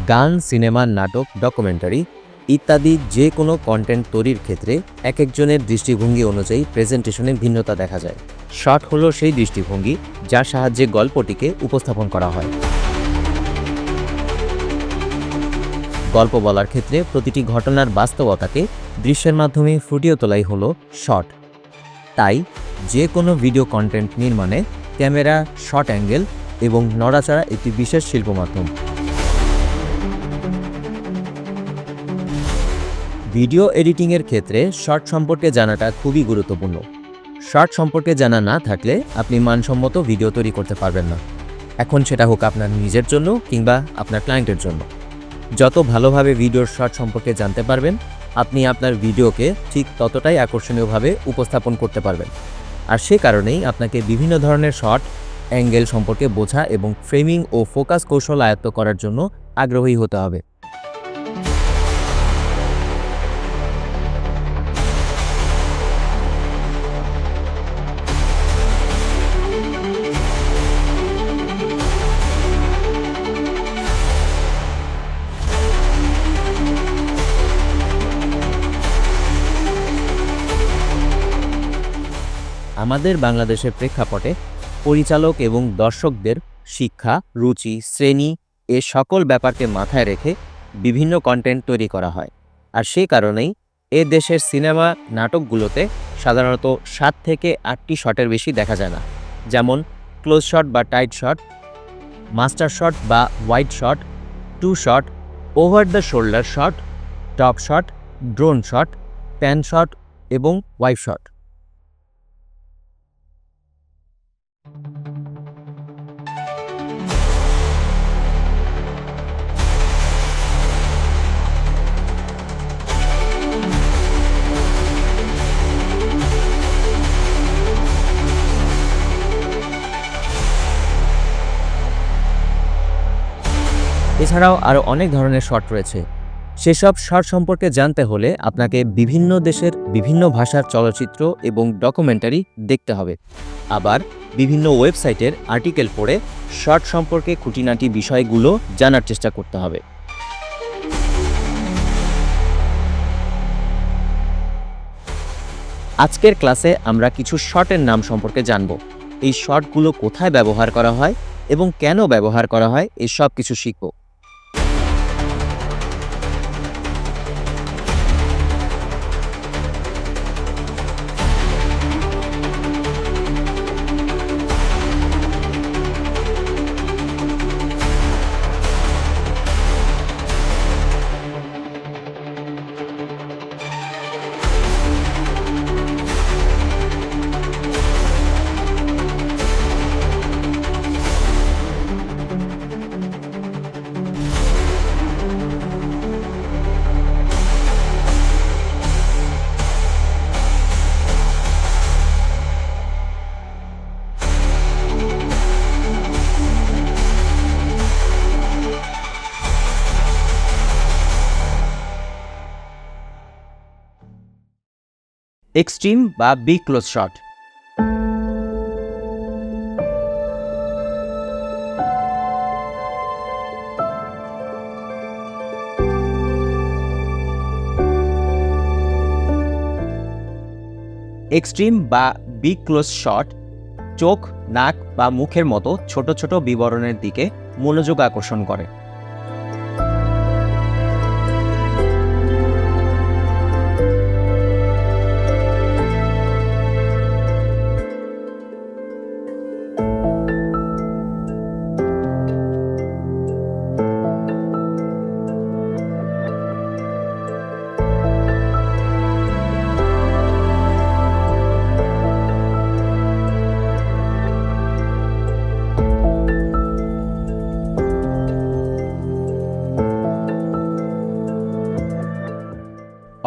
গান, সিনেমা, নাটক, ডকুমেন্টারি ইত্যাদি যে কোনো কন্টেন্ট তৈরির ক্ষেত্রে একজনের দৃষ্টিভঙ্গি অনুযায়ী প্রেজেন্টেশনে ভিন্নতা দেখা যায়। শর্ট হলো সেই দৃষ্টিভঙ্গি যার সাহায্যে গল্পটিকে উপস্থাপন করা হয়। গল্প বলার ক্ষেত্রে প্রতিটি ঘটনার বাস্তবতাকে দৃশ্যের মাধ্যমে ফুটিয়ে তোলাই হলো শর্ট। তাই যে কোনো ভিডিও কন্টেন্ট নির্মাণে ক্যামেরা, শর্ট অ্যাঙ্গেল এবং নড়াচড়া একটি বিশেষ শিল্প মাধ্যম। ভিডিও এডিটিংয়ের ক্ষেত্রে শর্ট সম্পর্কে জানাটা খুবই গুরুত্বপূর্ণ। শর্ট সম্পর্কে জানা না থাকলে আপনি মানসম্মত ভিডিও তৈরি করতে পারবেন না, এখন সেটা হোক আপনার নিজের জন্য কিংবা আপনার ক্লায়েন্টের জন্য। যত ভালোভাবে ভিডিওর শর্ট সম্পর্কে জানতে পারবেন, আপনি আপনার ভিডিওকে ঠিক ততটাই আকর্ষণীয়ভাবে উপস্থাপন করতে পারবেন। আর সে কারণেই আপনাকে বিভিন্ন ধরনের শর্ট অ্যাঙ্গেল সম্পর্কে বোঝা এবং ফ্রেমিং ও ফোকাস কৌশল আয়ত্ত করার জন্য আগ্রহী হতে হবে। আমাদের বাংলাদেশের প্রেক্ষাপটে পরিচালক এবং দর্শকদের শিক্ষা, রুচি, শ্রেণী এ সকল ব্যাপারকে মাথায় রেখে বিভিন্ন কন্টেন্ট তৈরি করা হয়। আর সেই কারণেই এ দেশের সিনেমা, নাটকগুলোতে সাধারণত 7 থেকে 8টি শটের বেশি দেখা যায় না, যেমন ক্লোজ শট বা টাইট শট, মাস্টার শট বা wide shot, two shot, over the shoulder shot, top shot, drone shot, pan shot এবং ওয়াইড শট। এছাড়াও আরও অনেক ধরনের শট রয়েছে। সেসব শট সম্পর্কে জানতে হলে আপনাকে বিভিন্ন দেশের বিভিন্ন ভাষার চলচ্চিত্র এবং ডকুমেন্টারি দেখতে হবে। আবার বিভিন্ন ওয়েবসাইটের আর্টিকেল পড়ে শট সম্পর্কে খুঁটিনাটি বিষয়গুলো জানার চেষ্টা করতে হবে। আজকের ক্লাসে আমরা কিছু শটের নাম সম্পর্কে জানব। এই শটগুলো কোথায় ব্যবহার করা হয় এবং কেন ব্যবহার করা হয়, এই সব কিছু শিখব। এক্সট্রিম বা বিগ ক্লোজ শট। এক্সট্রিম বা বিগ ক্লোজ শট চোখ, নাক বা মুখের মতো ছোট ছোট বিবরণের দিকে মনোযোগ আকর্ষণ করে।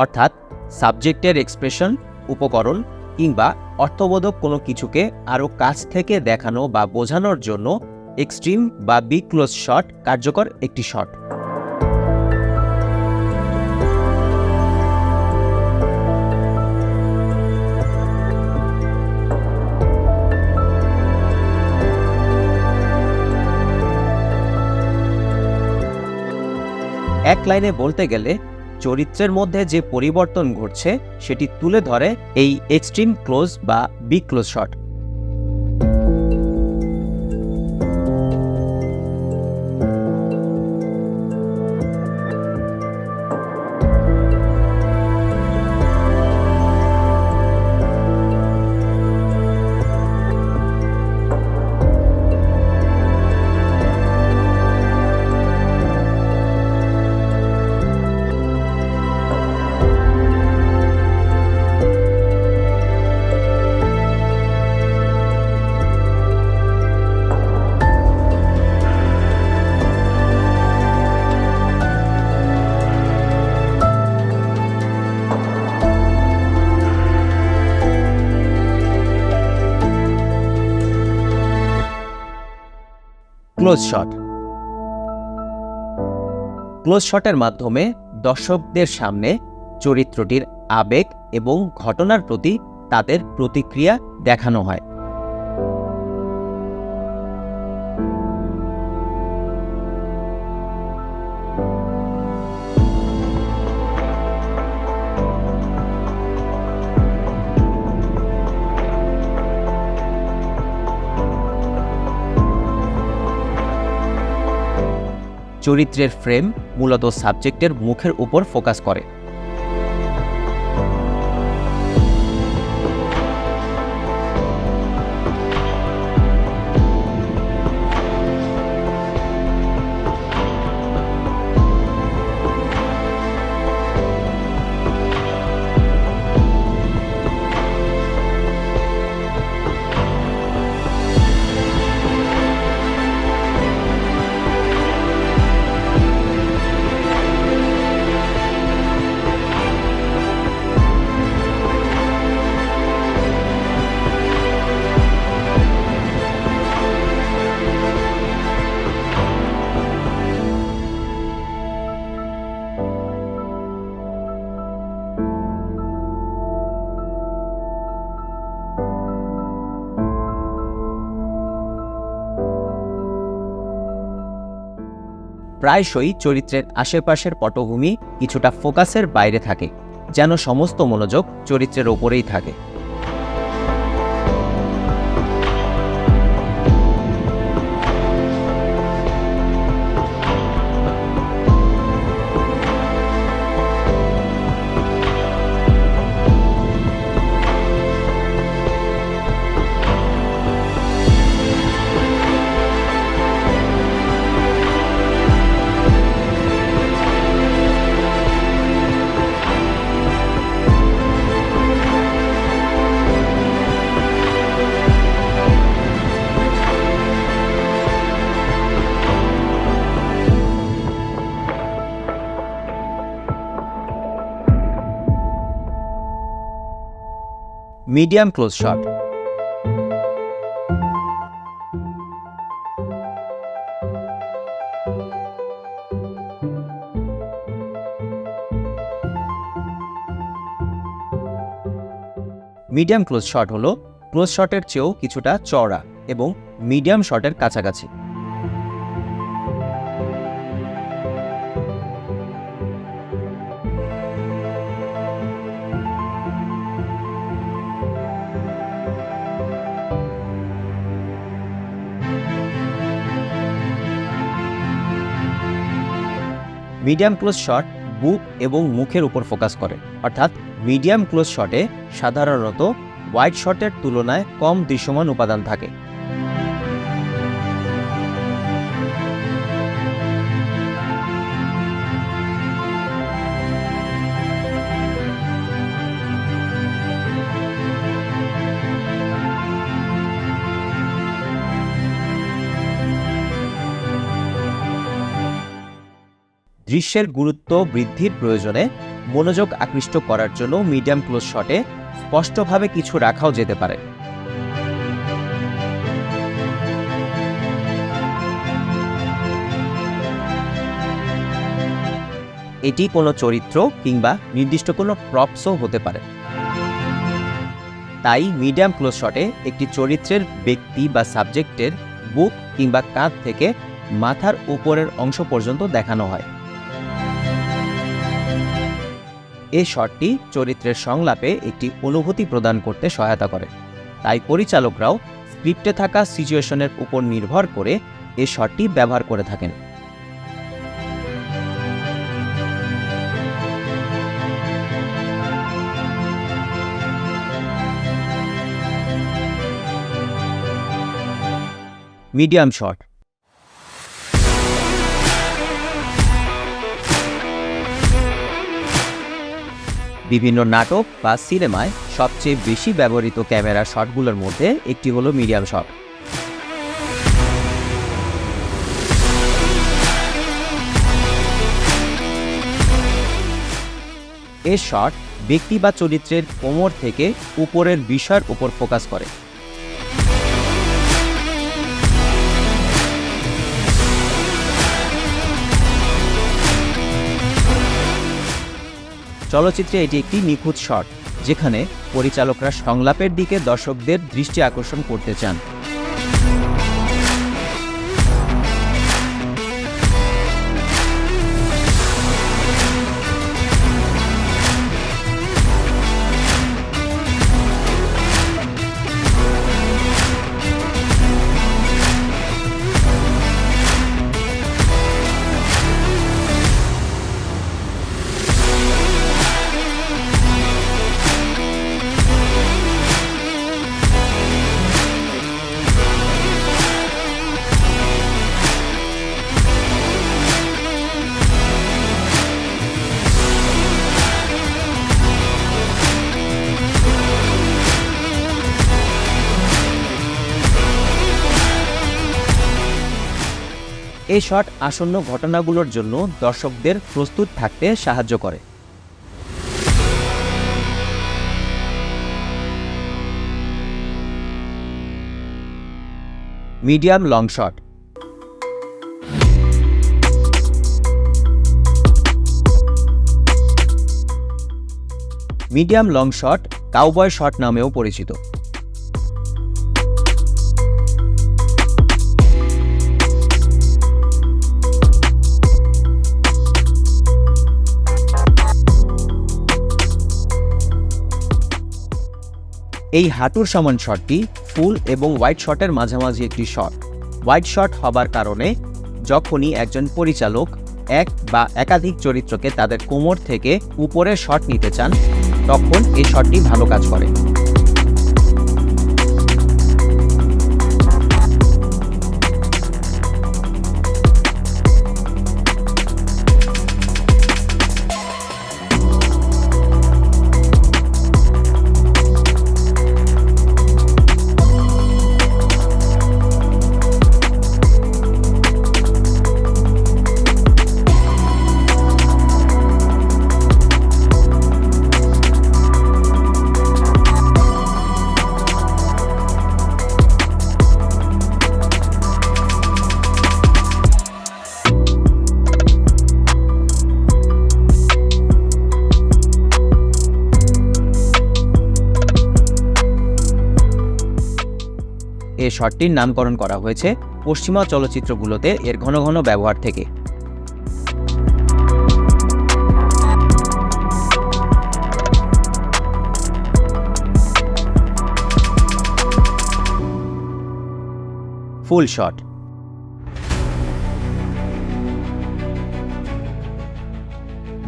অর্থাৎ সাবজেক্টের এক্সপ্রেশন, উপকরণ কিংবা অর্থবোধক কোনো কিছুকে আরও কাছ থেকে দেখানো বা বোঝানোর জন্য এক্সট্রিম বা বিগ ক্লোজ শট কার্যকর একটি শট। এক লাইনে বলতে গেলে চরিত্রের মধ্যে যে পরিবর্তন ঘটছে সেটি তুলে ধরে এই এক্সট্রিম ক্লোজ বা big close shot. Close shot. Close শটের মাধ্যমে দর্শকদের সামনে চরিত্রটির আবেগ এবং ঘটনার প্রতি তাদের প্রতিক্রিয়া দেখানো হয়। চরিত্রের ফ্রেম মূলত সাবজেক্টের মুখের উপর ফোকাস করে। প্রায়শই চরিত্রের আশেপাশের পটভূমি কিছুটা ফোকাসের বাইরে থাকে, যেন সমস্ত মনোযোগ চরিত্রের ওপরেই থাকে। Medium close shot. Medium close shot হলো ক্লোজ শটের চেয়েও কিছুটা চওড়া এবং মিডিয়াম শটের কাছাকাছি। মিডিয়াম ক্লোজ শট বুক এবং মুখের উপর ফোকাস করে, অর্থাৎ মিডিয়াম ক্লোজ শটে সাধারণত ওয়াইড শটের তুলনায় কম দৃশ্যমান উপাদান থাকে। দৃশ্যের গুরুত্ব বৃদ্ধির প্রয়োজনে মনোযোগ আকৃষ্ট করার জন্য মিডিয়াম ক্লোজ শটে স্পষ্টভাবে কিছু রাখাও যেতে পারে। এটি কোনো চরিত্র কিংবা নির্দিষ্ট কোনো প্রপসও হতে পারে। তাই মিডিয়াম ক্লোজ শটে একটি চরিত্রের ব্যক্তি বা সাবজেক্টের বুক কিংবা কাঁধ থেকে মাথার উপরের অংশ পর্যন্ত দেখানো হয়। এই শটটি চরিত্রের সংলাপে একটি অনুভূতি প্রদান করতে সহায়তা করে, তাই পরিচালকরাও স্ক্রিপ্টে থাকা সিচুয়েশনের উপর নির্ভর করে এই শটটি ব্যবহার করে থাকেন। Medium shot. বিভিন্ন নাটক বা সিনেমায় সবচেয়ে বেশি ব্যবহৃত ক্যামেরা শটগুলোর মধ্যে একটি হলো মিডিয়াম শট। এই শট ব্যক্তি বা চরিত্রের কোমর থেকে উপরের বিষয়ের উপর ফোকাস করে। চলচ্চিত্রে এটি একটি নিখুঁত শট, যেখানে পরিচালকরা সংলাপের দিকে দর্শকদের দৃষ্টি আকর্ষণ করতে চান। এই শট আসন্ন ঘটনাগুলোর জন্য দর্শকদের প্রস্তুত থাকতে সাহায্য করে। Medium long shot. Medium long shot cowboy shot নামেও পরিচিত। এই হাঁটুর সমান শটটি ফুল এবং ওয়াইড শটের মাঝামাঝি একটি শট। ওয়াইড শট হবার কারণে যখনই একজন পরিচালক এক বা একাধিক চরিত্রকে তাদের কোমর থেকে উপরে শট নিতে চান, তখন এই শটটি ভালো কাজ করে। এই শটটির নামকরণ করা হয়েছে পশ্চিমা চলচ্চিত্রগুলোতে এর ঘন ঘন ব্যবহার থেকে। ফুল শট।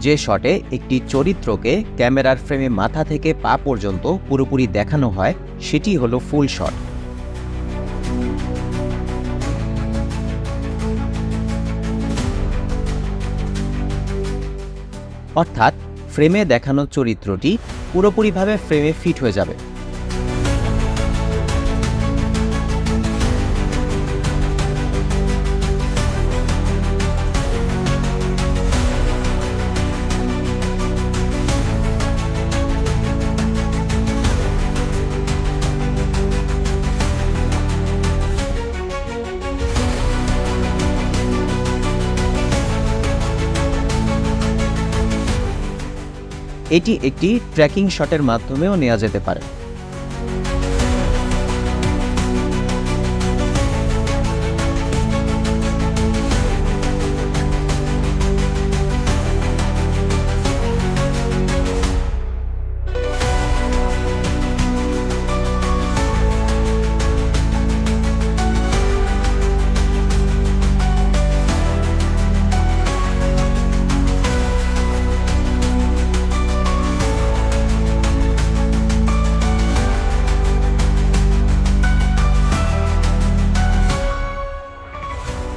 যে শটে একটি চরিত্রকে ক্যামেরার ফ্রেমে মাথা থেকে পা পর্যন্ত পুরোপুরি দেখানো হয়, সেটি হলো ফুল শট। অর্থাৎ ফ্রেমে দেখানো চরিত্রটি পুরোপুরিভাবে ফ্রেমে ফিট হয়ে যাবে। এটি একটি ট্র্যাকিং শটের মাধ্যমেও নেওয়া যেতে পারে।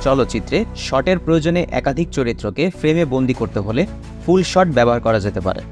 চলচ্চিত্রে শটের প্রয়োজনে একাধিক চরিত্রকে ফ্রেমে বন্দি করতে হলে ফুল শট ব্যবহার করা যেতে পারে।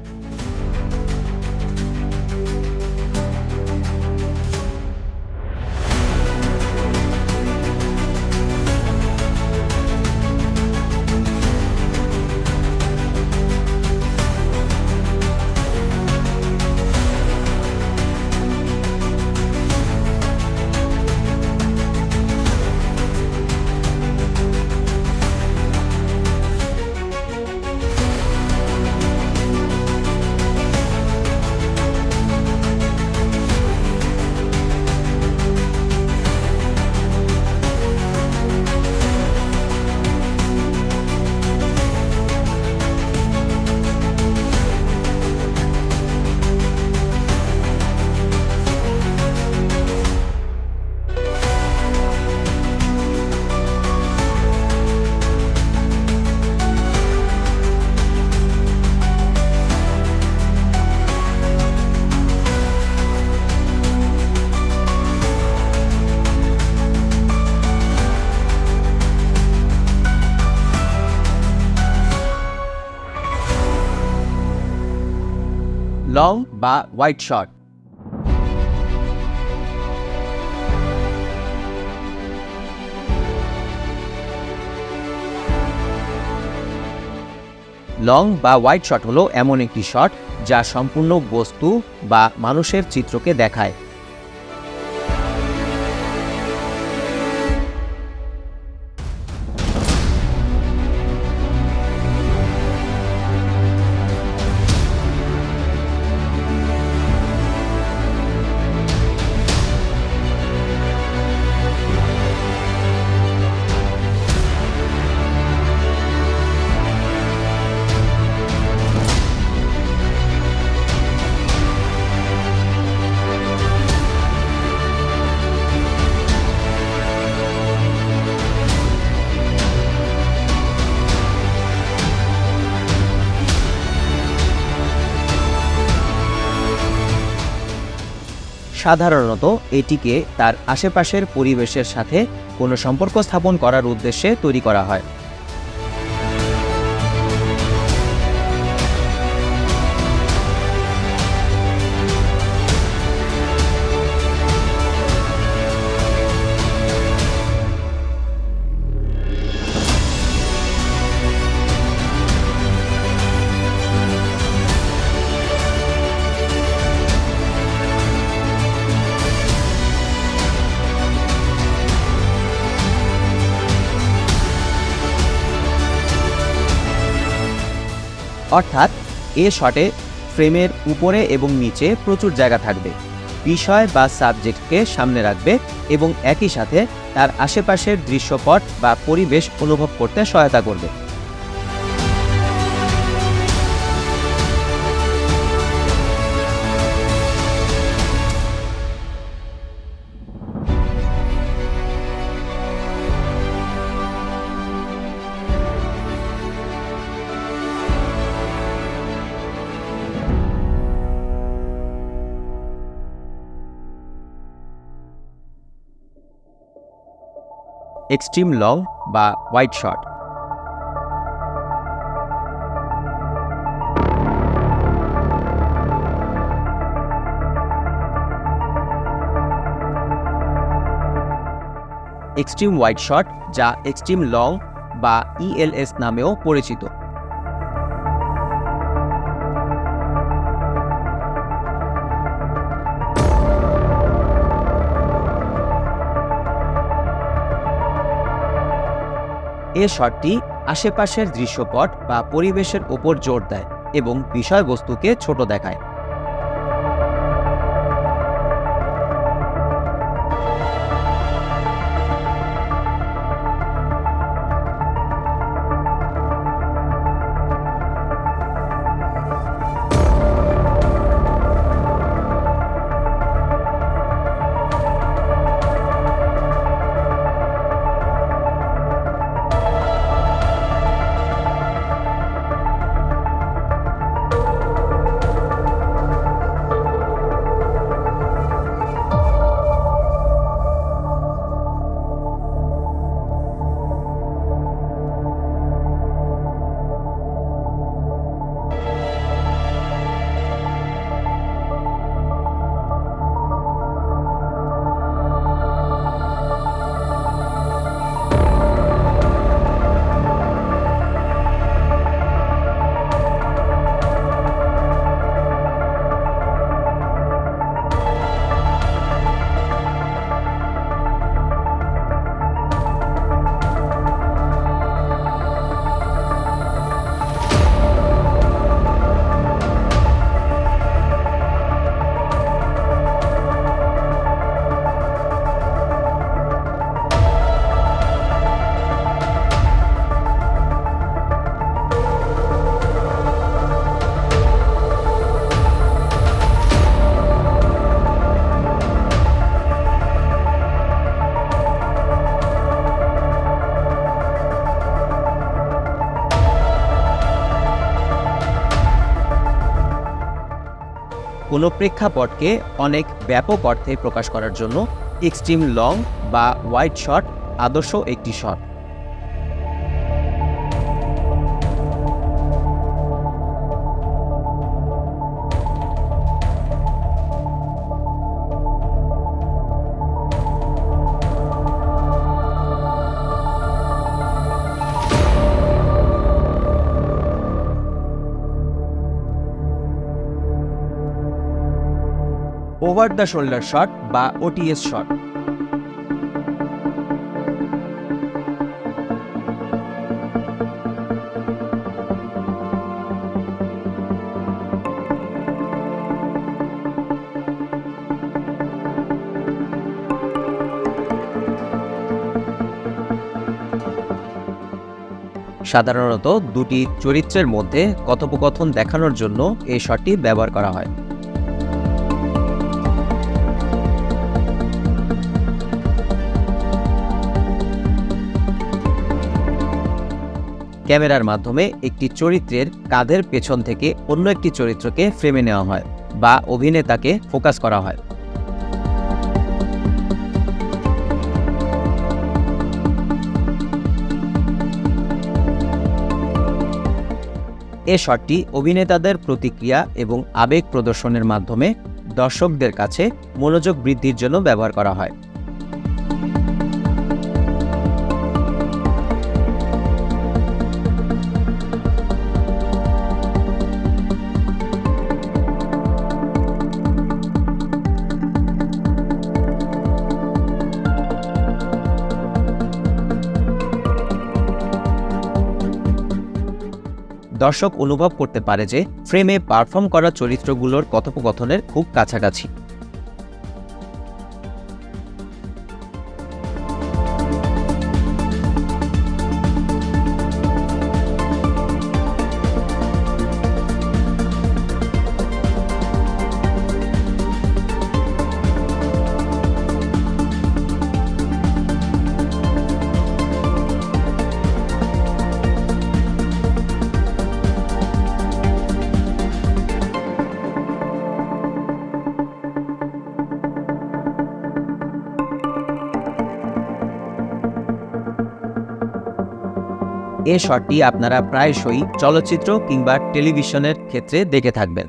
লং বা ওয়াইড শট। লং বা ওয়াইড শট হলো এমন একটি শট যা সম্পূর্ণ বস্তু বা মানুষের চিত্রকে দেখায়। সাধারণত এটিকে তার আশেপাশের পরিবেশের সাথে কোনো সম্পর্ক স্থাপন করার উদ্দেশ্যে তৈরি করা হয়। অর্থাৎ এ শটে ফ্রেমের উপরে এবং নিচে প্রচুর জায়গা থাকবে, বিষয় বা সাবজেক্টকে সামনে রাখবে এবং একই সাথে তার আশেপাশের দৃশ্যপট বা পরিবেশ অনুভব করতে সহায়তা করবে। এক্সট্রিম লং বা wide shot. Extreme wide shot, যা এক্সট্রিম লং বা ELS নামেও পরিচিত, এ শটটি আশেপাশের দৃশ্যপট বা পরিবেশের ওপর জোর দেয় এবং বিষয়বস্তুকে ছোট দেখায়। কোনো প্রেক্ষাপটকে অনেক ব্যাপক অর্থে প্রকাশ করার জন্য এক্সট্রিম লং বা ওয়াইড শট আদর্শ একটি shot. Over the shoulder shot বা ওটিএস শট। সাধারণত দুটি চরিত্রের মধ্যে কথোপকথন দেখানোর জন্য এই শটটি ব্যবহার করা হয়। ক্যামেরার মাধ্যমে একটি চরিত্রের কাঁধের পেছন থেকে অন্য একটি চরিত্রকে ফ্রেমে নেওয়া হয় বা অভিনেতাকে ফোকাস করা হয়। এ শটটি অভিনেতাদের প্রতিক্রিয়া এবং আবেগ প্রদর্শনের মাধ্যমে দর্শকদের কাছে মনোযোগ বৃদ্ধির জন্য ব্যবহার করা হয়। দর্শক অনুভব করতে পারে যে ফ্রেমে পারফর্ম করা চরিত্রগুলোর কথোপকথনের খুব কাছাকাছি। এই শটটি আপনারা প্রায়শই চলচ্চিত্র কিংবা টেলিভিশনের ক্ষেত্রে দেখে থাকবেন।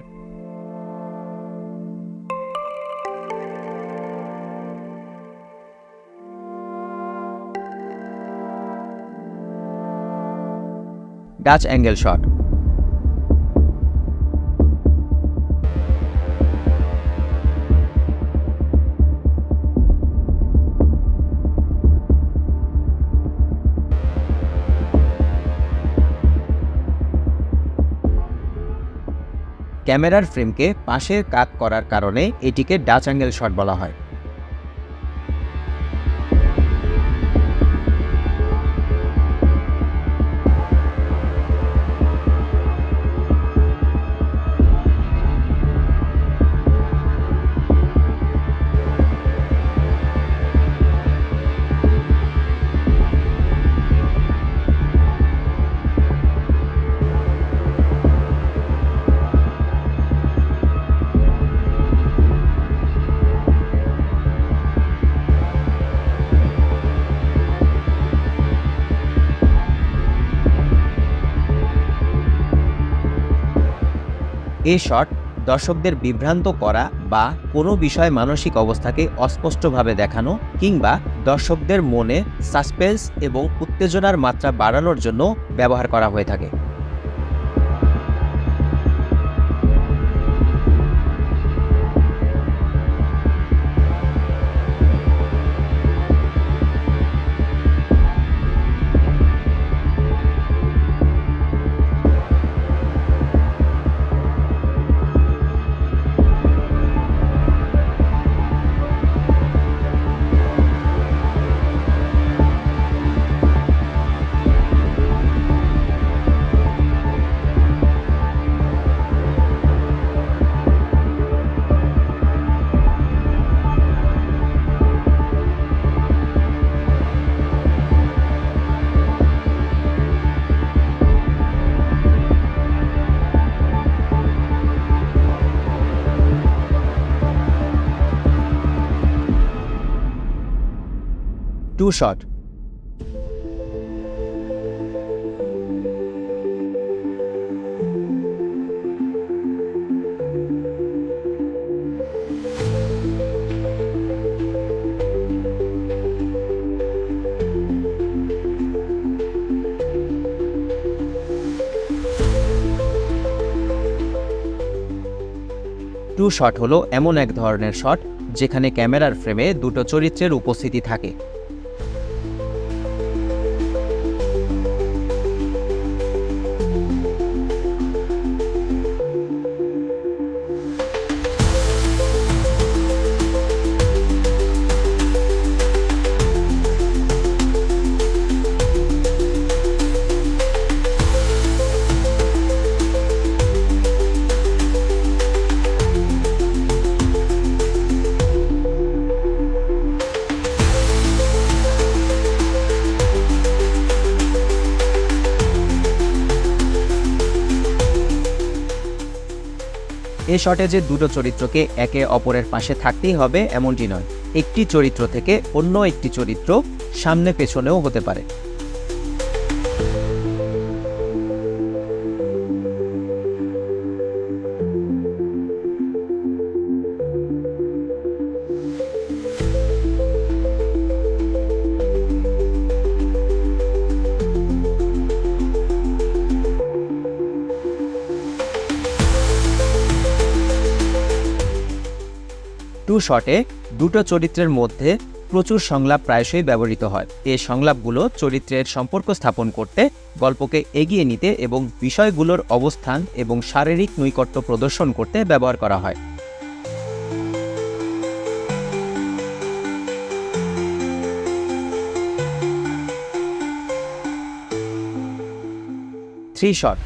Dutch angle shot. ক্যামেরার ফ্রেমকে পাশের কাত করার কারণে এটিকে ডাচ অ্যাঙ্গেল শট বলা হয়। এই শট দর্শকদের বিভ্রান্ত করা বা কোনো বিষয় মানসিক অবস্থাকে অস্পষ্টভাবে দেখানো কিংবা দর্শকদের মনে সাসপেন্স এবং উত্তেজনার মাত্রা বাড়ানোর জন্য ব্যবহার করা হয়ে থাকে। শট। টু শট হলো এমন এক ধরনের শট যেখানে ক্যামেরার ফ্রেমে দুটো চরিত্রের উপস্থিতি থাকে। এ শটে যে দুটো চরিত্রকে একে অপরের পাশে থাকতেই হবে এমনটি নয়, একটি চরিত্র থেকে অন্য একটি চরিত্র সামনে পেছনেও হতে পারে। টু শটে দুটো চরিত্রের মধ্যে প্রচুর সংলাপ প্রায়শই ব্যবহৃত হয়। এই সংলাপগুলো চরিত্রের সম্পর্ক স্থাপন করতে, গল্পকে এগিয়ে নিতে এবং বিষয়গুলোর অবস্থান এবং শারীরিক নৈকট্য প্রদর্শন করতে ব্যবহার করা হয়। Three shot.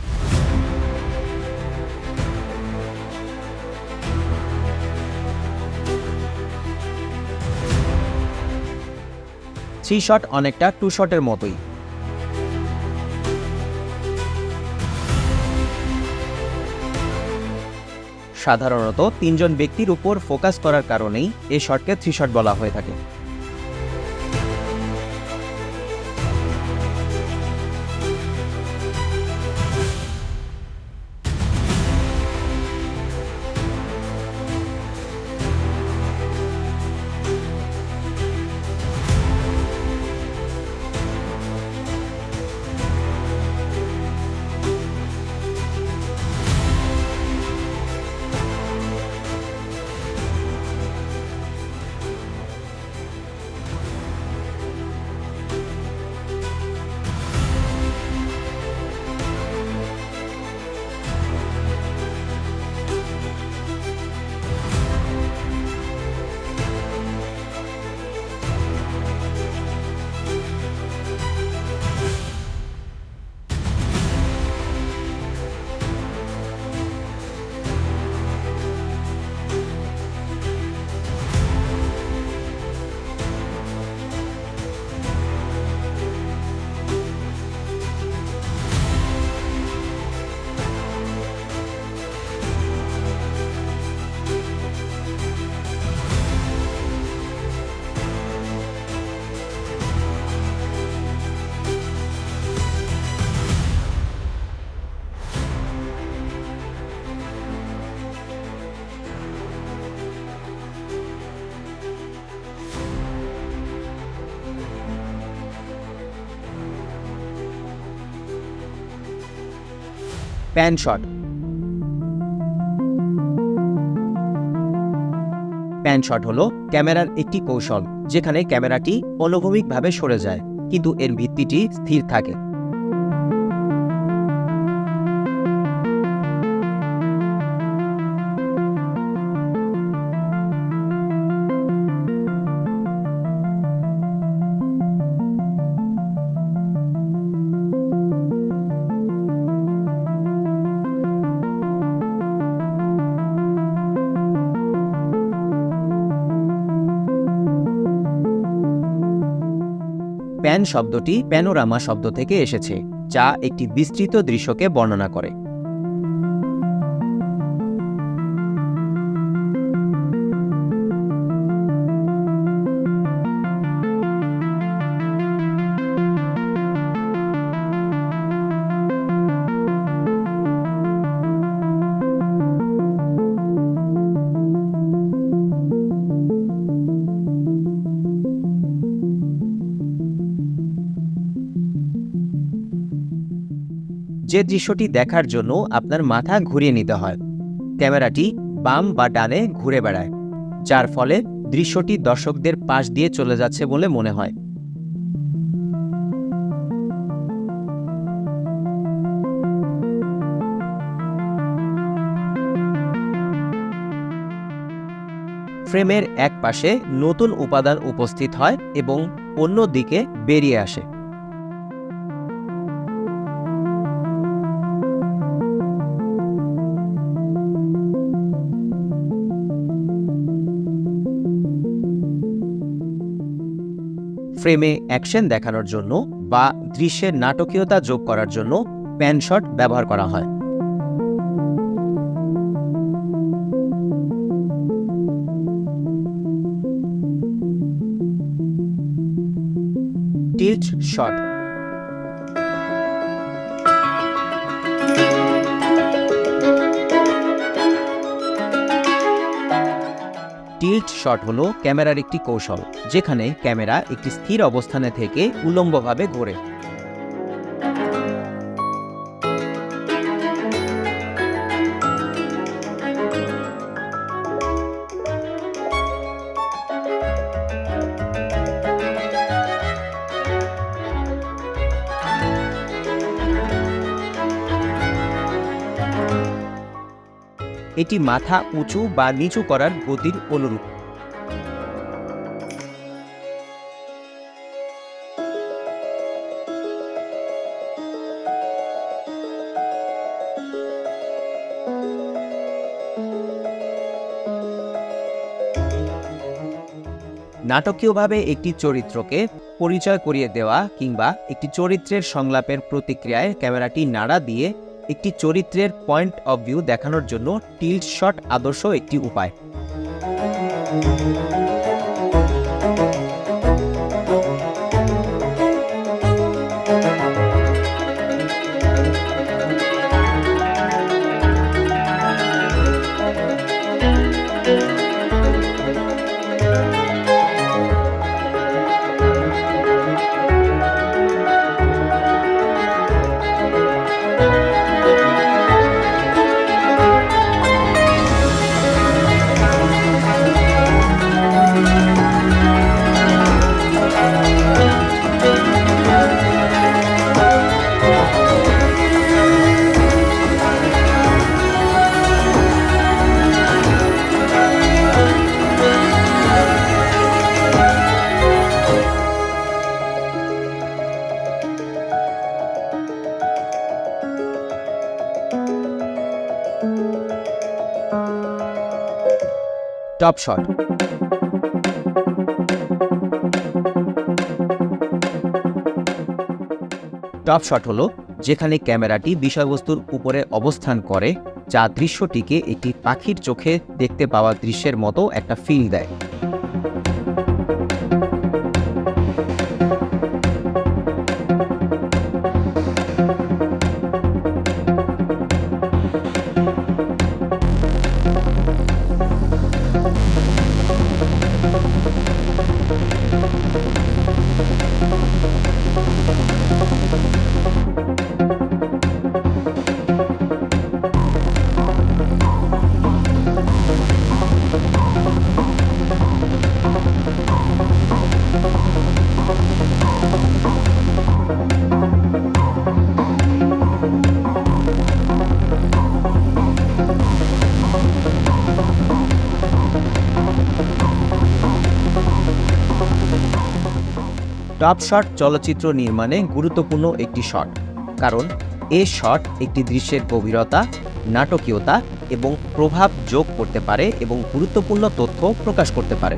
থ্রি শট অনেকটা টু শটের মতোই। সাধারণত তিনজন ব্যক্তির উপর ফোকাস করার কারণেই এই শটকে থ্রি শট বলা হয়ে থাকে। Pan shot. প্যান শট হলো ক্যামেরার একটি কৌশল যেখানে ক্যামেরাটি অনুভূমিকভাবে সরে যায় কিন্তু এর ভিত্তিটি স্থির থাকে। প্যান শব্দটি প্যানোরামা শব্দ থেকে এসেছে, যা একটি বিস্তৃত দৃশ্যকে বর্ণনা করে। যে দৃশ্যটি দেখার জন্য আপনার মাথা ঘুরিয়ে নিতে হয়। ক্যামেরাটি বাম বা ডানে ঘুরে বেড়ায়, যার ফলে দৃশ্যটি দর্শকদের পাশ দিয়ে চলে যাচ্ছে বলে মনে হয়। ফ্রেমের এক পাশে নতুন উপাদান উপস্থিত হয় এবং অন্য দিকে বেরিয়ে আসে। ফ্রেমে অ্যাকশন দেখানোর জন্য বা দৃশ্যের নাটকীয়তা যোগ করার জন্য প্যান শট ব্যবহার করা হয়। Tilt shot. টিল্ট শট হলো ক্যামেরার একটি কৌশল, যেখানে ক্যামেরা একটি স্থির অবস্থানে থেকে উল্লম্বভাবে ঘোরে। এটি মাথা উঁচু বা নিচু করার গতির অনুরূপ। নাটকীয়ভাবে একটি চরিত্রকে পরিচয় করিয়ে দেওয়া কিংবা একটি চরিত্রের সংলাপের প্রতিক্রিয়ায় ক্যামেরাটি নাড়া দিয়ে একটি চরিত্রের পয়েন্ট অফ ভিউ দেখানোর জন্য টিল্ট শট আদর্শ একটি উপায়। Top shot. টপ শট হলো যেখানে ক্যামেরাটি বিষয়বস্তুর উপরে অবস্থান করে, যা দৃশ্যটিকে একটি পাখির চোখে দেখতে পাওয়া দৃশ্যের মতো একটা ফিল দেয়। টপ শট চলচ্চিত্র নির্মাণে গুরুত্বপূর্ণ একটি শট, কারণ এই শট একটি দৃশ্যের গভীরতা, নাটকীয়তা এবং প্রভাব যোগ করতে পারে এবং গুরুত্বপূর্ণ তথ্য প্রকাশ করতে পারে।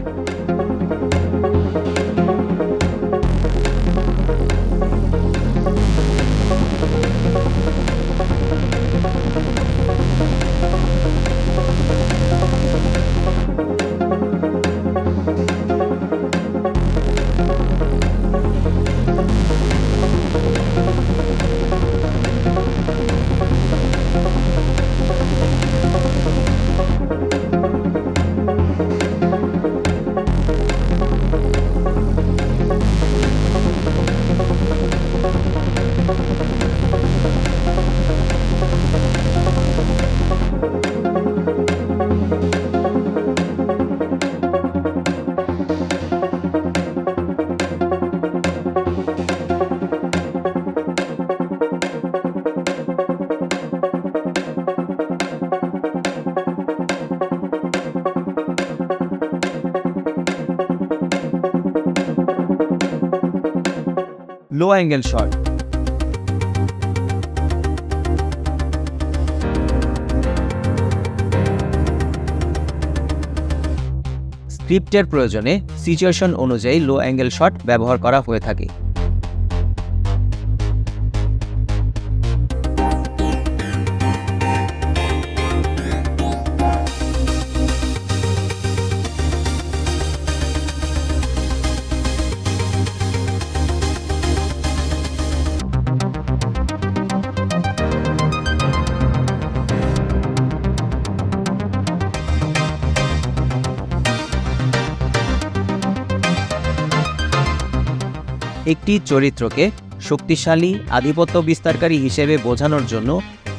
লো অ্যাঙ্গেল শট। স্ক্রিপ্টের প্রয়োজনে সিচুয়েশন অনুযায়ী লো অ্যাঙ্গেল শট ব্যবহার করা হয়ে থাকে। একটি চরিত্রকে শক্তিশালী আধিপত্য বিস্তারকারী হিসেবে বোঝানোর জন্য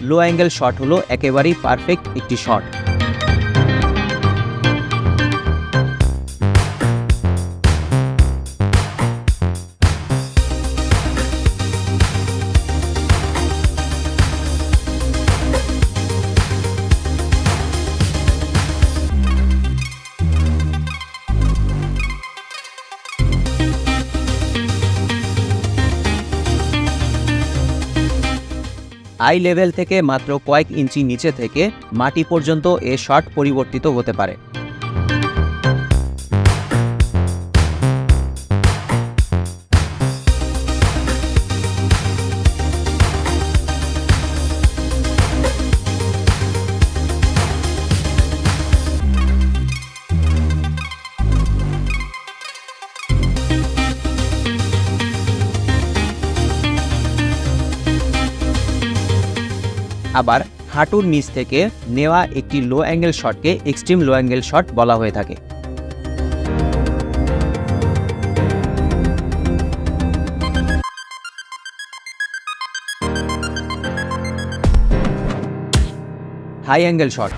লো অ্যাঙ্গেল শট হলো একেবারেই পারফেক্ট একটি শট। আই লেভেল থেকে মাত্র কয়েক ইঞ্চি নিচে থেকে মাটি পর্যন্ত এ শট পরিবর্তিত হতে পারে। আবার হাঁটুর নিচ থেকে নেওয়া একটি লো অ্যাঙ্গেল শটকে এক্সট্রিম লো অ্যাঙ্গেল শট বলা হয়ে থাকে। High angle shot.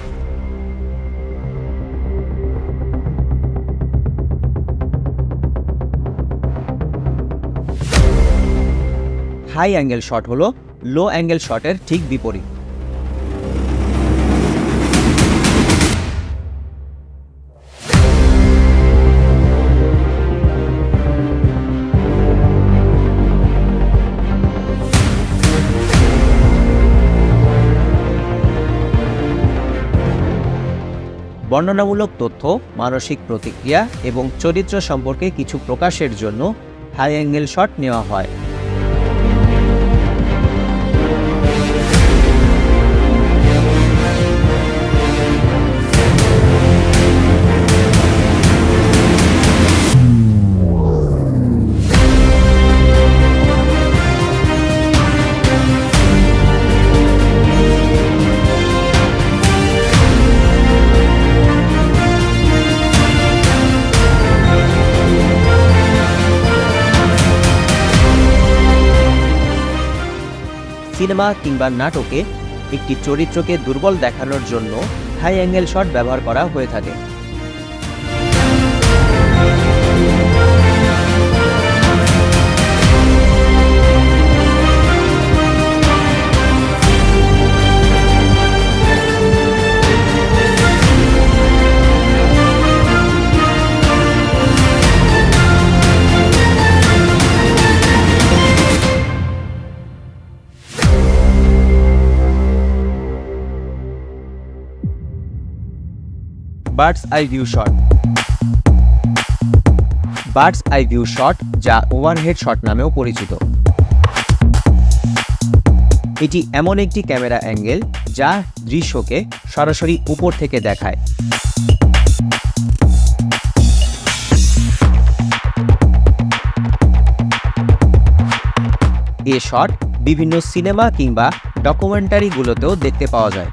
High angle shot হলো লো অ্যাঙ্গেল শটের ঠিক বিপরীত। বর্ণনামূলক তথ্য, মানসিক প্রতিক্রিয়া এবং চরিত্র সম্পর্কে কিছু প্রকাশের জন্য হাই অ্যাঙ্গেল শট নেওয়া হয়। সিনেমা কিংবা নাটকে একটি চরিত্রকে দুর্বল দেখানোর জন্য হাই অ্যাঙ্গেল শট ব্যবহার করা হয়ে থাকে। Birds I view shot. Birds I view shot, যা ওভারহেড শট নামেও পরিচিত, এটি এমন একটি ক্যামেরা অ্যাঙ্গেল যা দৃশ্যকে সরাসরি উপর থেকে দেখায়। এ শট বিভিন্ন সিনেমা কিংবা ডকুমেন্টারিগুলোতেও দেখতে পাওয়া যায়।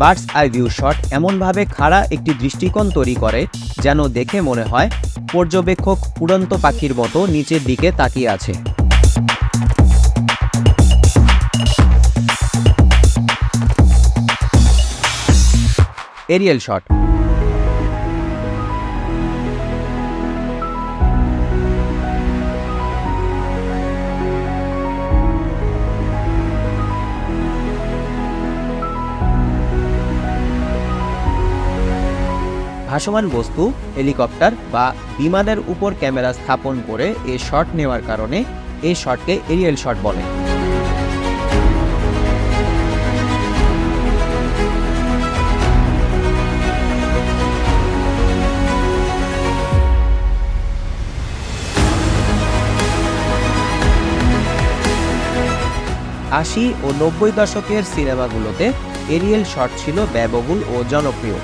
বার্ডস আই ভিউ শট এমনভাবে খাড়া একটি দৃষ্টিকোণ তৈরি করে যেন দেখে মনে হয় পর্যবেক্ষক উড়ন্ত পাখির মতো নিচের দিকে তাকিয়ে আছে। Ariel shot. ভাসমান বস্তু, হেলিকপ্টার বা বিমানের উপর ক্যামেরা স্থাপন করে এই শট নেওয়ার কারণে এই শটকে এরিয়াল শট বলে। আশি ও 90 দশকের সিনেমাগুলোতে এরিয়াল শট ছিল ব্যয়বহুল ও জনপ্রিয়।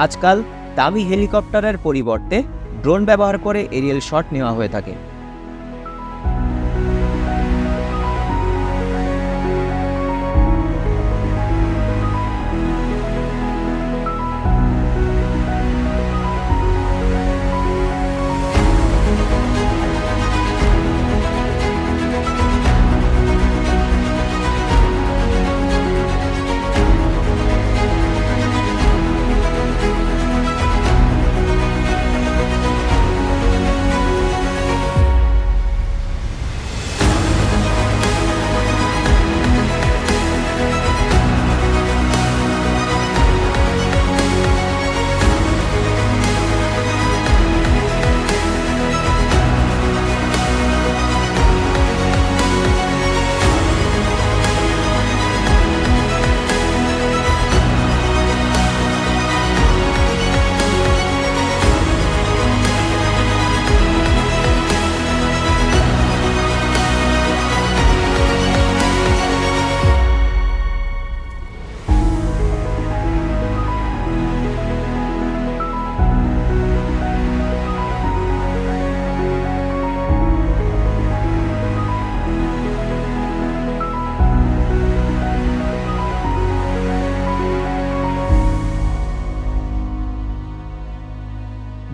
আজকাল দামি হেলিকপ্টারের পরিবর্তে ড্রোন ব্যবহার করে এরিয়াল শট নেওয়া হয়ে থাকে।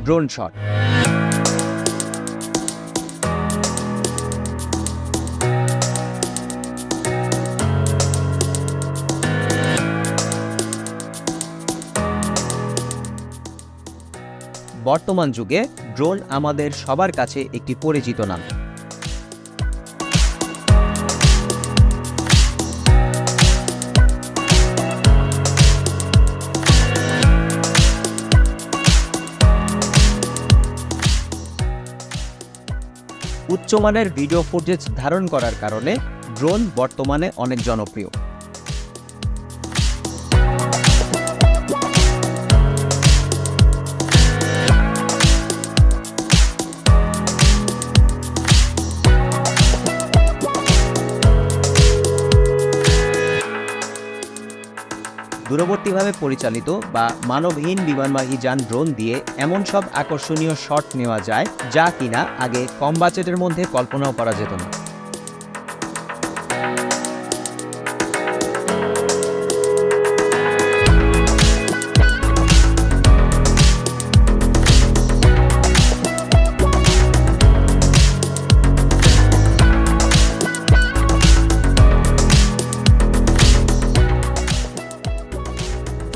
Drone shot. বর্তমান যুগে ড্রোন আমাদের সবার কাছে একটি পরিচিত নাম। উচ্চমানের ভিডিও ফুটেজ ধারণ করার কারণে ড্রোন বর্তমানে অনেক জনপ্রিয়। দূরবর্তীভাবে পরিচালিত বা মানবহীন বিমানবাহী যান ড্রোন দিয়ে এমন সব আকর্ষণীয় শট নেওয়া যায় যা কিনা আগে কম বাজেটের মধ্যে কল্পনাও করা যেত না।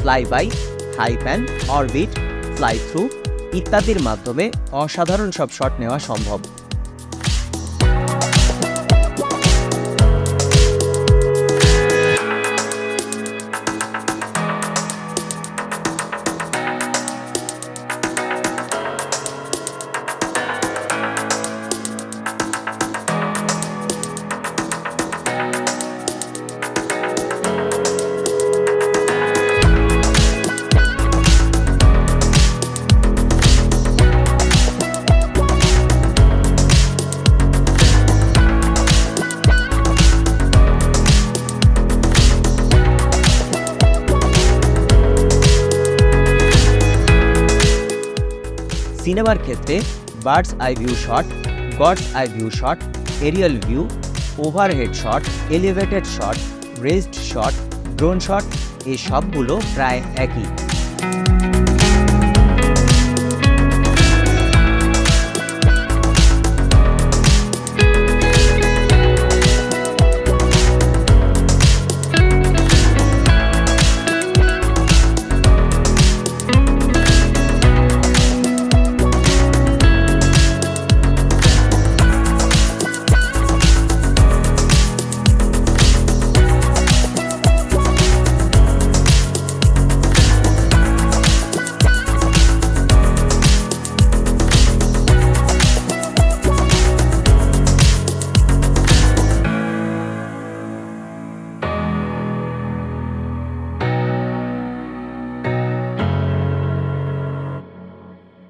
ফ্লাইবাই, হাইপ্যান, অরবিট, ফ্লাই থ্রু ইত্যাদির মাধ্যমে অসাধারণ সব শট নেওয়া সম্ভব। সিনেমার ক্ষেত্রে birds I view shot, birds I view shot, Arial view, overhead shot, elevated shot, raised shot, drone shot এই সবগুলো প্রায় একই।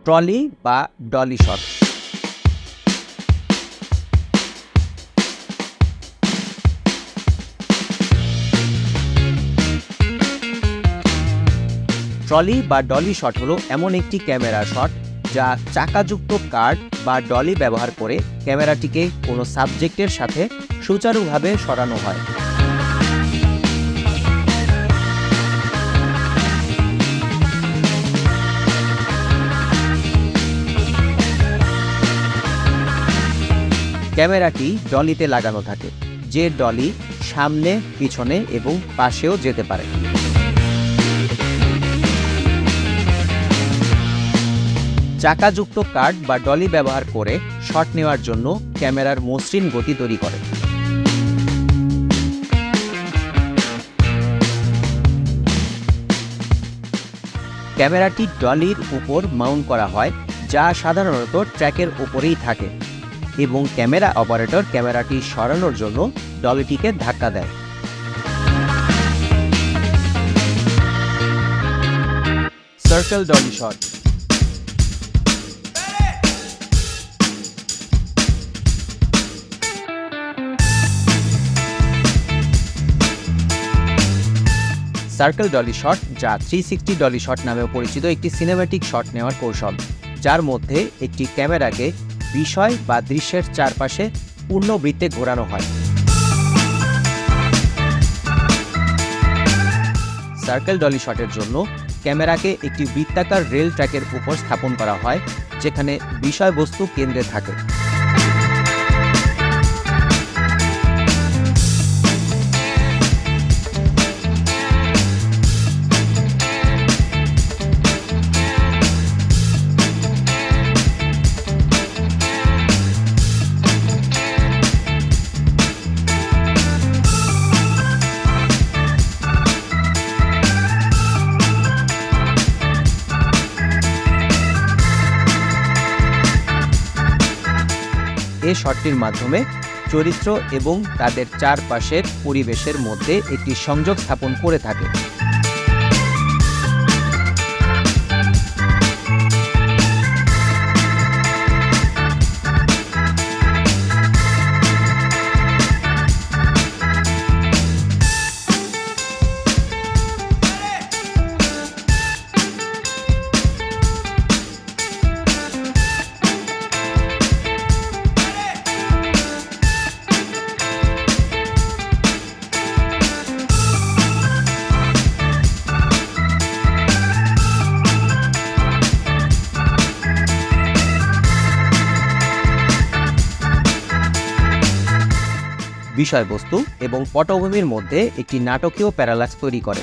ট্রলি বা ডলি শট। ট্রলি বা ডলি শট হলো এমন একটি ক্যামেরা শট যা চাকাযুক্ত কার্ড বা ডলি ব্যবহার করে ক্যামেরাটিকে কোনো সাবজেক্টের সাথে সুচারুভাবে সরানো হয়। ক্যামেরাটি ডলিতে লাগানো থাকে, যে ডলি সামনে, পিছনে এবং পাশেও যেতে পারে। চাকাযুক্ত কার্ড বা ডলি ব্যবহার করে শট নেওয়ার জন্য ক্যামেরার মসৃণ গতি তৈরি করে। ক্যামেরাটি ডলির উপর মাউন্ট করা হয়, যা সাধারণত ট্র্যাকের উপরেই থাকে এবং ক্যামেরা অপারেটর ক্যামেরাটি সরানোর জন্য ডলিটিকে ধাক্কা দেয়। Circle Dolly shot. Circle Dolly shot, যা 360 ডলি শট নামেও পরিচিত, একটি সিনেম্যাটিক শট নেওয়ার কৌশল যার মধ্যে একটি ক্যামেরাকে বিষয় বা দৃশ্যের চারপাশে পূর্ণ বৃত্তে ঘোরানো হয়। সার্কেল ডলি শটের জন্য ক্যামেরাকে একটি বৃত্তাকার রেল ট্র্যাকের উপর স্থাপন করা হয়, যেখানে বিষয়বস্তু কেন্দ্রে থাকে। এই শটটির মাধ্যমে চরিত্র এবং তাদের চারপাশের পরিবেশের মধ্যে একটি সংযোগ স্থাপন করে থাকে। বিষয়বস্তু এবং পটভূমির মধ্যে একটি নাটকীয় প্যারালাক্স তৈরি করে।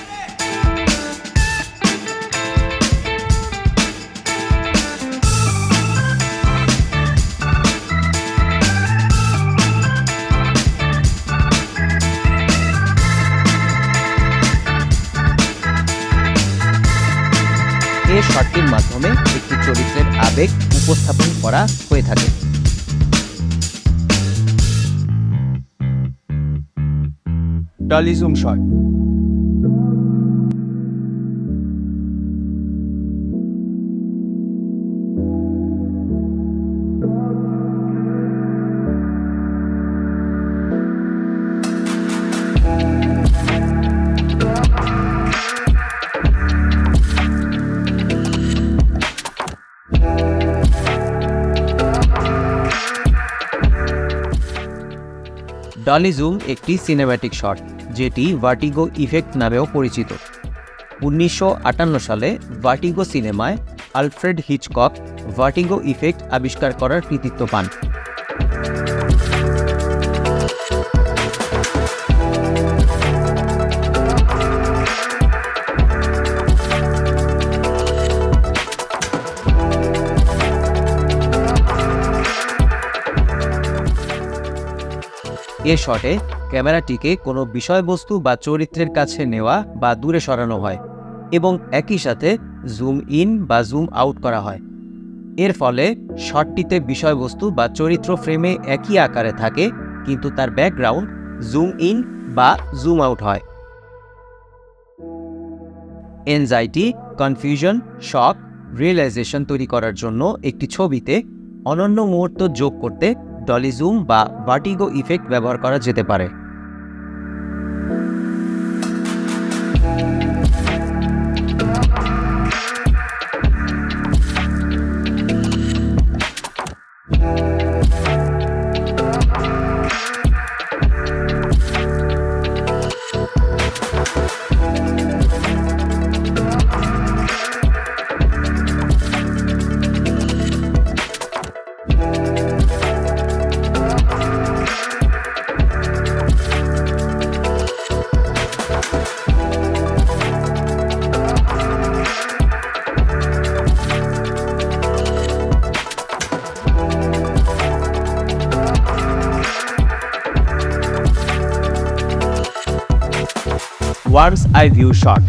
এই শটটির মাধ্যমে একটি চরিত্রের আবেগ উপস্থাপন করা হয়ে থাকে। Dolly zoom shot. Dolly zoom একটি সিনেম্যাটিক শট, যেটি ভার্টিগো ইফেক্ট নামেও পরিচিত। 1958 সালে ভার্টিগো সিনেমায় আলফ্রেড হিচকক ভার্টিগো ইফেক্ট আবিষ্কার করার কৃতিত্ব পান। এ শটে ক্যামেরাটিকে কোনো বিষয়বস্তু বা চরিত্রের কাছে নেওয়া বা দূরে সরানো হয় এবং একই সাথে জুম ইন বা জুম আউট করা হয়। এর ফলে শটটিতে বিষয়বস্তু বা চরিত্র ফ্রেমে একই আকারে থাকে, কিন্তু তার ব্যাকগ্রাউন্ড জুম ইন বা জুম আউট হয়। এনজাইটি, কনফিউশন, শক, রিয়েলাইজেশন তৈরি করার জন্য একটি ছবিতে অনন্য মুহূর্ত যোগ করতে ডলি জুম বা ভার্টিগো ইফেক্ট ব্যবহার করা যেতে পারে। Bird's eye view shot.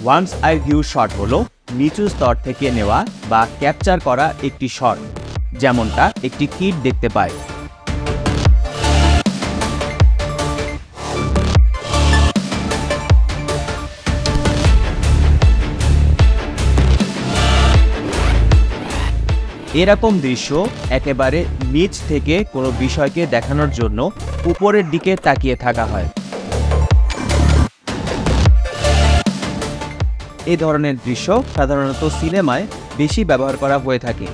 Worm's eye view shot হলো নিচু স্তর থেকে নেওয়া বা ক্যাপচার করা একটি শট, যেমনটা একটি কিড দেখতে পায়। এরকম দৃশ্য একেবারে নিচ থেকে কোনো বিষয়কে দেখানোর জন্য উপরের দিকে তাকিয়ে থাকা হয়। এই ধরনের দৃশ্য সাধারণত সিনেমায় বেশি ব্যবহার করা হয়ে থাকে।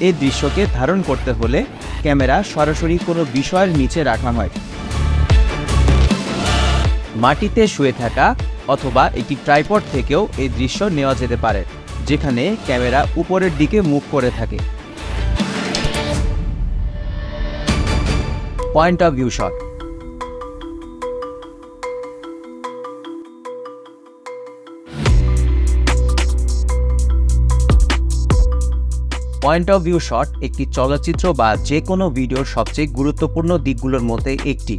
এই দৃশ্যকে ধারণ করতে হলে ক্যামেরা সরাসরি কোনো বিষয়ের নিচে রাখা হয়। মাটিতে শুয়ে থাকা অথবা একটি ট্রাইপড থেকেও এই দৃশ্য নেওয়া যেতে পারে, যেখানে ক্যামেরা উপরের দিকে মুখ করে থাকে। Point of view shot. Point of view shot একটি চলচ্চিত্র বা যে কোনো ভিডিওর সবচেয়ে গুরুত্বপূর্ণ দিকগুলোর মধ্যে একটি।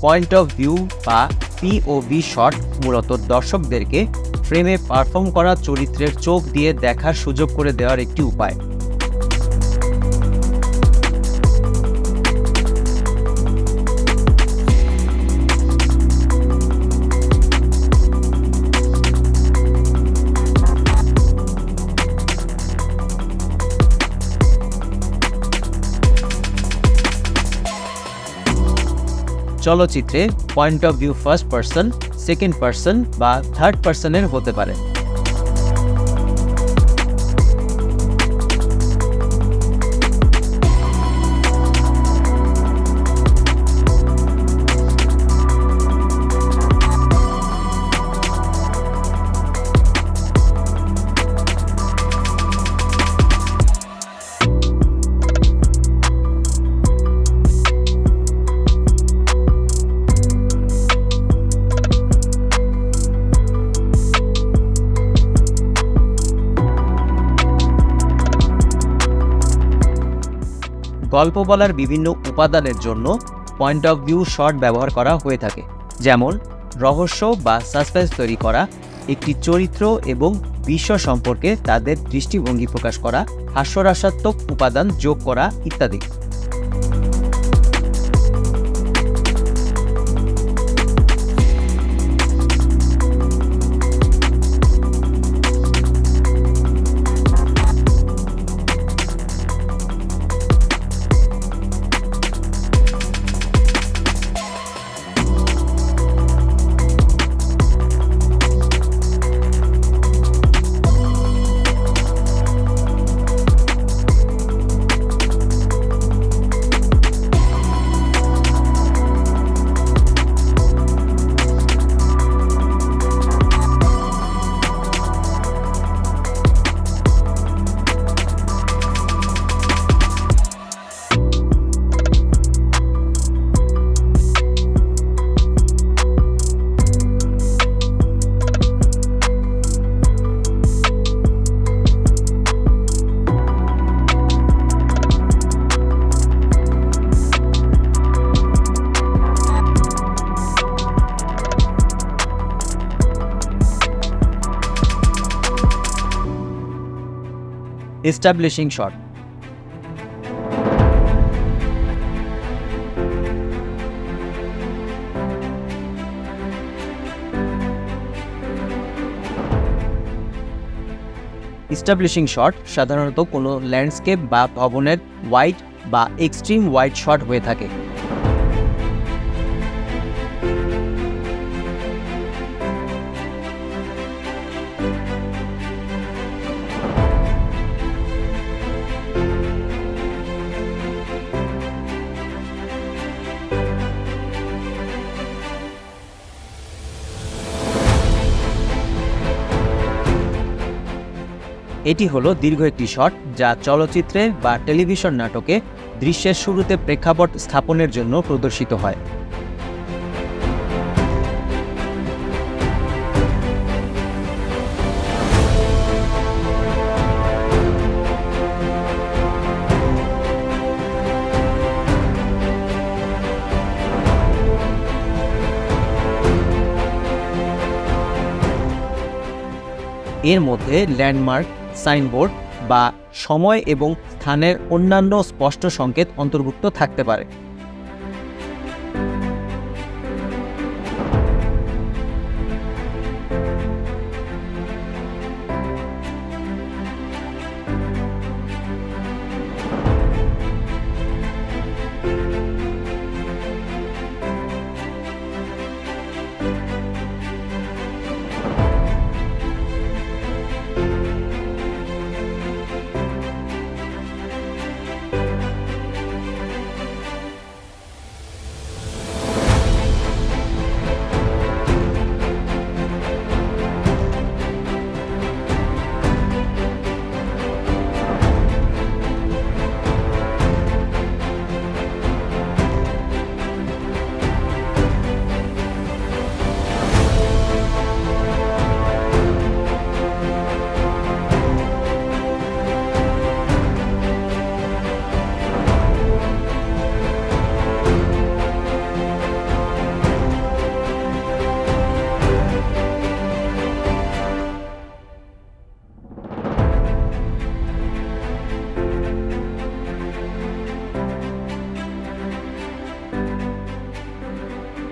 পয়েন্ট অফ ভিউ বা পিওভি শট মূলত দর্শকদেরকে ফ্রেমে পারফর্ম করা চরিত্রের চোখ দিয়ে দেখার সুযোগ করে দেওয়ার একটি উপায়। চলচ্চিত্রে point of view first person, second person বা থার্ড পার্সনের হতে পারে। গল্প বলার বিভিন্ন উপাদানের জন্য পয়েন্ট অফ ভিউ শট ব্যবহার করা হয়ে থাকে, যেমন রহস্য বা সাসপেন্স তৈরি করা, একটি চরিত্র এবং বিশ্ব সম্পর্কে তাদের দৃষ্টিভঙ্গি প্রকাশ করা, হাস্যরসাত্মক উপাদান যোগ করা ইত্যাদি। Establishing shot. এস্টাবলিশিং শট সাধারণত কোনো ল্যান্ডস্কেপ বা ভবনের ওয়াইড বা এক্সট্রিম ওয়াইড শট হয়ে থাকে। এটি হলো দীর্ঘ একটি শট যা চলচ্চিত্রে বা টেলিভিশন নাটকে দৃশ্যের শুরুতে প্রেক্ষাপট স্থাপনের জন্য প্রদর্শিত হয়। এর মধ্যে ল্যান্ডমার্ক, সাইনবোর্ড বা সময় এবং স্থানের অন্যান্য স্পষ্ট সংকেত অন্তর্ভুক্ত থাকতে পারে।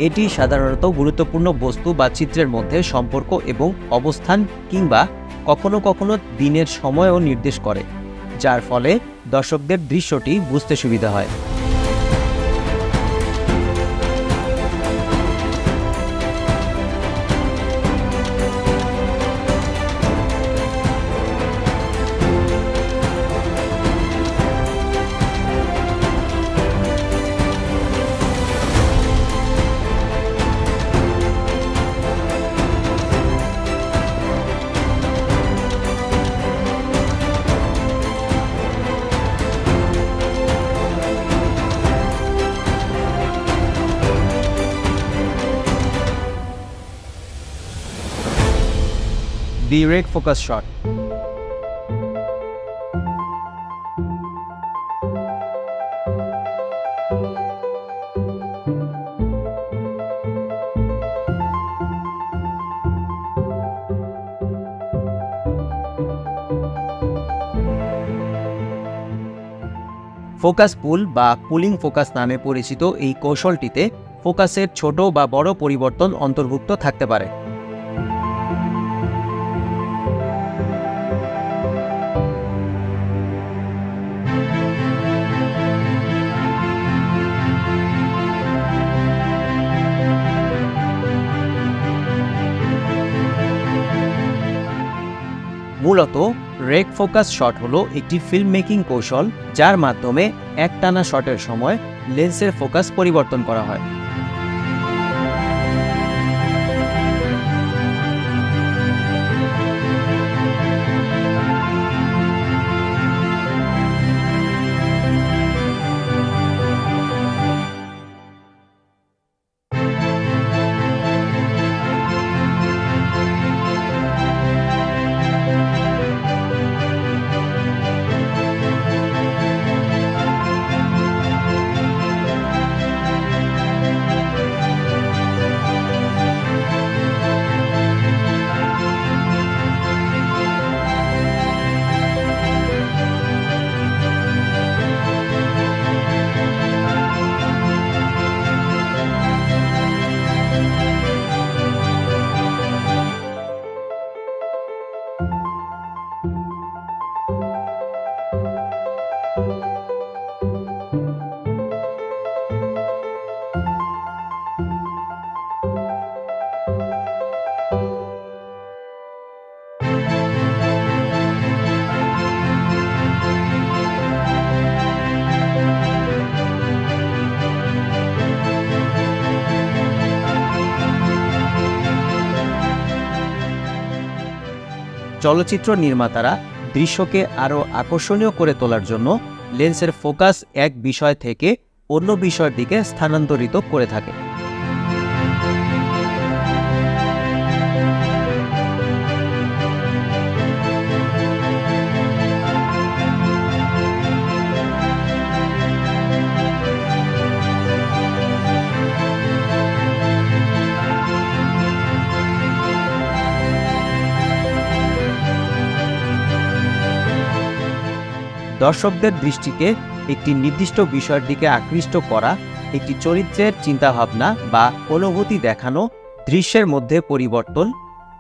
এটি সাধারণত গুরুত্বপূর্ণ বস্তু বা চিত্রের মধ্যে সম্পর্ক এবং অবস্থান কিংবা কখনো কখনো দিনের সময়ও নির্দেশ করে, যার ফলে দর্শকদের দৃশ্যটি বুঝতে সুবিধা হয়। Direct focus shot. ফোকাস পুল বা পুলিং ফোকাস নামে পরিচিত এই কৌশলটিতে ফোকাসের ছোট বা বড় পরিবর্তন অন্তর্ভুক্ত থাকতে পারে। মূলত রেক ফোকাস শট হলো একটি ফিল্ম মেকিং কৌশল যার মাধ্যমে একটানা শটের সময় লেন্সের ফোকাস পরিবর্তন করা হয়। চলচ্চিত্র নির্মাতারা দৃশ্যকে আরও আকর্ষণীয় করে তোলার জন্য লেন্সের ফোকাস এক বিষয় থেকে অন্য বিষয়ের দিকে স্থানান্তরিত করে থাকে। দর্শকদের দৃষ্টিকে একটি নির্দিষ্ট বিষয়ের দিকে আকৃষ্ট করা, একটি চরিত্রের চিন্তাভাবনা বা অনুভূতি দেখানো, দৃশ্যের মধ্যে পরিবর্তন,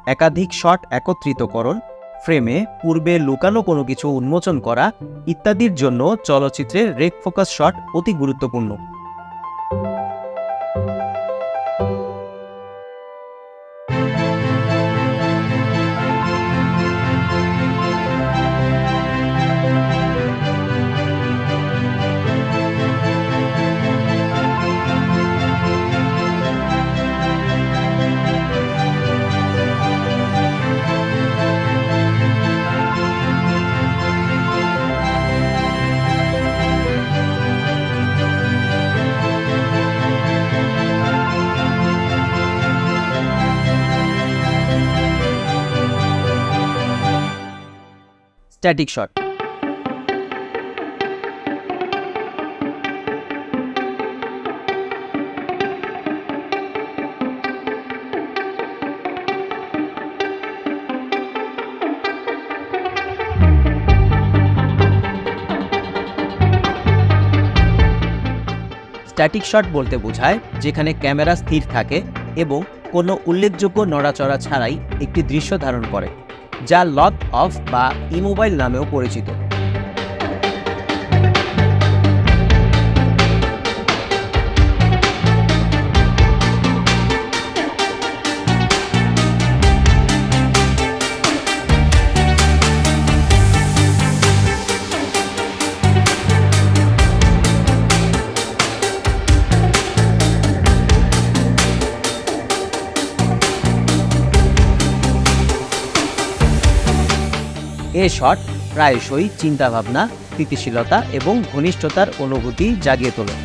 একাধিক শট একত্রিতকরণ, ফ্রেমে পূর্বে লুকানো কোনো কিছু উন্মোচন করা ইত্যাদির জন্য চলচ্চিত্রের রেক ফোকাস শট অতি গুরুত্বপূর্ণ। Static shot. স্ট্যাটিক শট বলতে বোঝায় যেখানে ক্যামেরা স্থির থাকে এবং কোনো উল্লেখযোগ্য নড়াচড়া ছাড়াই একটি দৃশ্য ধারণ করে, যা লক অফ বা ইমোবাইল নামেও পরিচিত। এ শট প্রায়শই চিন্তাভাবনা, স্থিতিশীলতা এবং ঘনিষ্ঠতার অনুভূতি জাগিয়ে তোলে।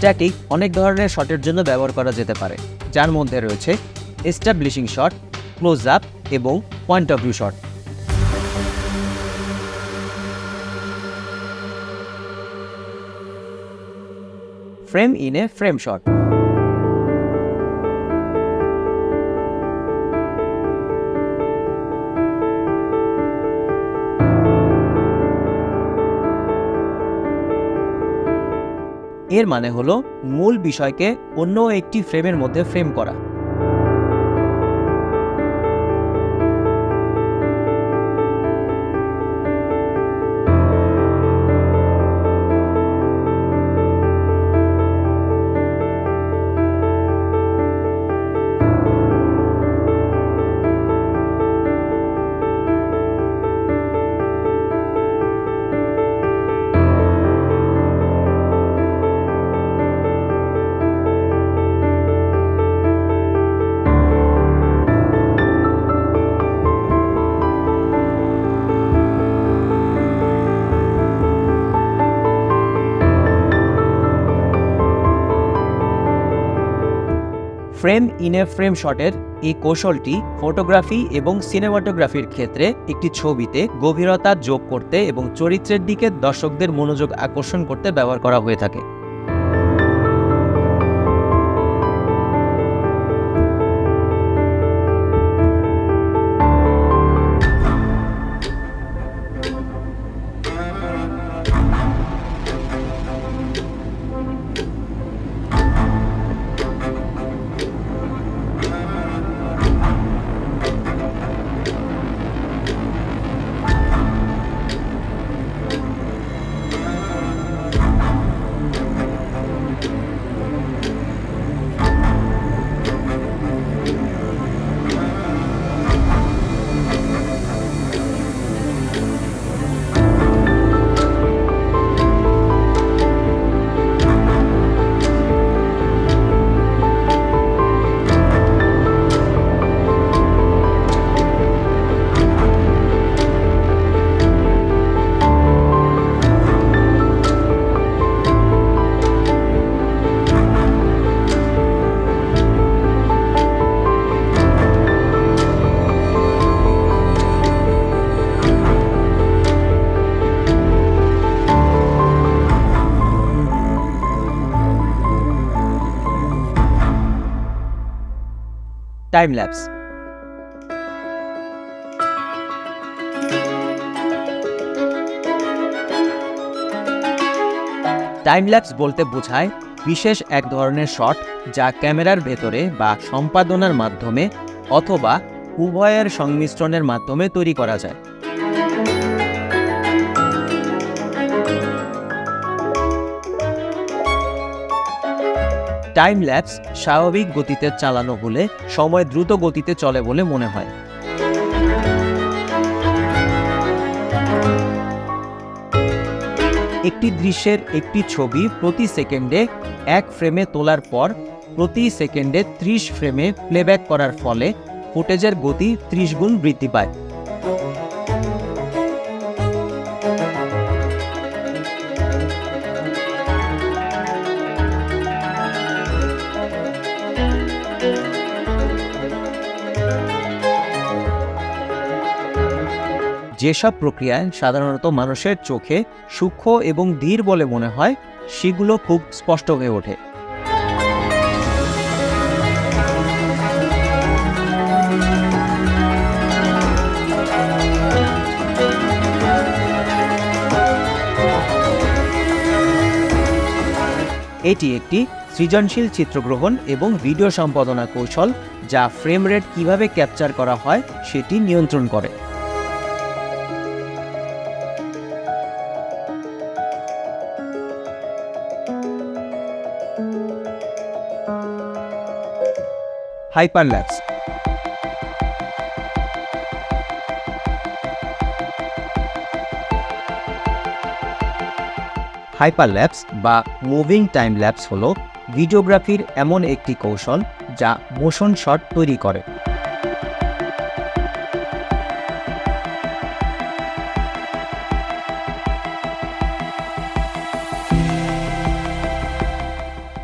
স্ট্যাটিক অনেক ধরনের শটের জন্য ব্যবহার করা যেতে পারে, যার মধ্যে রয়েছে এস্টাবলিশিং শট, ক্লোজ আপ এবং point of view shot. Frame in A frame shot. এর মানে হলো মূল বিষয়কে অন্য একটি ফ্রেমের মধ্যে ফ্রেম করা। ফ্রেম ইন এ ফ্রেম শটের এই কৌশলটি ফটোগ্রাফি এবং সিনেমাটোগ্রাফির ক্ষেত্রে একটি ছবিতে গভীরতা যোগ করতে এবং চরিত্রের দিকে দর্শকদের মনোযোগ আকর্ষণ করতে ব্যবহার করা হয়ে থাকে। Time lapse. টাইম ল্যাপস বলতে বোঝায় বিশেষ এক ধরনের শট যা ক্যামেরার ভেতরে বা সম্পাদনার মাধ্যমে অথবা উভয়ের সংমিশ্রণের মাধ্যমে তৈরি করা যায়। টাইম ল্যাপস স্বাভাবিক গতিতে চালানো হলে সময় দ্রুত গতিতে চলে বলে মনে হয়। একটি দৃশ্যের একটি ছবি প্রতি সেকেন্ডে এক ফ্রেমে তোলার পর প্রতি সেকেন্ডে 30 ফ্রেমে প্লেব্যাক করার ফলে ফুটেজের গতি 30 গুণ বৃদ্ধি পায়। যেসব প্রক্রিয়ায় সাধারণত মানুষের চোখে সূক্ষ্ম এবং ধীর বলে মনে হয়, সেগুলো খুব স্পষ্ট হয়ে ওঠে। এটি একটি সৃজনশীল চিত্রগ্রহণ এবং ভিডিও সম্পাদনা কৌশল যা ফ্রেম রেট কিভাবে ক্যাপচার করা হয় সেটি নিয়ন্ত্রণ করে। হাইপারল্যাপস। হাইপারল্যাপস বা মুভিং টাইম ল্যাপস হলো ভিডিওগ্রাফির এমন একটি কৌশল যা মোশন শট তৈরি করে।